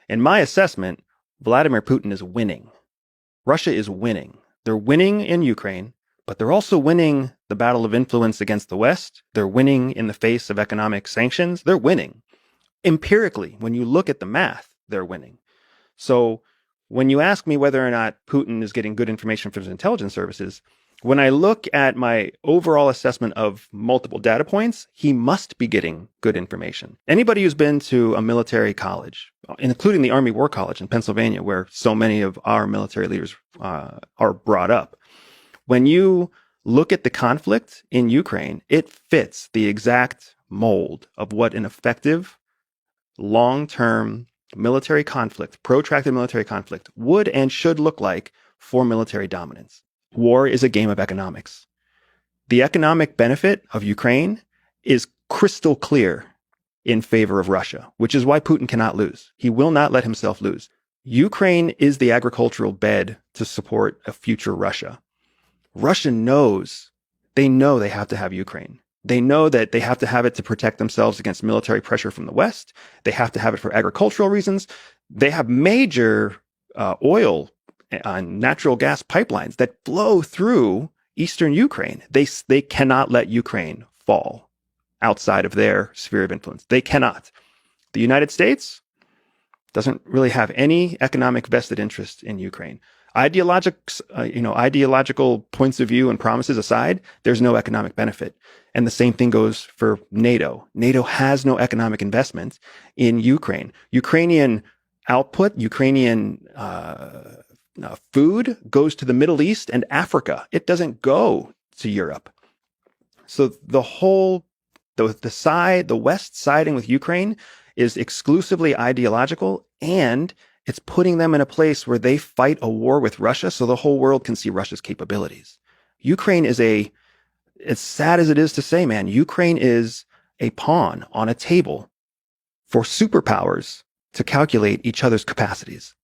In my assessment, Vladimir Putin is winning. Russia is winning. They're winning in Ukraine, but they're also winning the battle of influence against the West. They're winning in the face of economic sanctions. They're winning. Empirically, when you look at the math, they're winning. So when you ask me whether or not Putin is getting good information from his intelligence services, when I look at my overall assessment of multiple data points, he must be getting good information. Anybody who's been to a military college, including the Army War College in Pennsylvania, where so many of our military leaders are brought up, when you look at the conflict in Ukraine, it fits the exact mold of what an effective, long-term military conflict, protracted military conflict, would and should look like for military dominance. War is a game of economics. The economic benefit of Ukraine is crystal clear in favor of Russia, which is why Putin cannot lose. He will not let himself lose. Ukraine is the agricultural bed to support a future Russia. Russia knows, they know they have to have Ukraine. They know that they have to have it to protect themselves against military pressure from the West. They have to have it for agricultural reasons. They have major oil and natural gas pipelines that flow through eastern Ukraine. They cannot let Ukraine fall outside of their sphere of influence. They cannot. The United States doesn't really have any economic vested interest in Ukraine. Ideological points of view and promises aside, there's no economic benefit. And the same thing goes for NATO. NATO has no economic investment in Ukraine. Ukrainian output, Ukrainian food goes to the Middle East and Africa. It doesn't go to Europe. So the West siding with Ukraine is exclusively ideological, and it's putting them in a place where they fight a war with Russia so the whole world can see Russia's capabilities. Ukraine is as sad as it is to say, man, Ukraine is a pawn on a table for superpowers to calculate each other's capacities.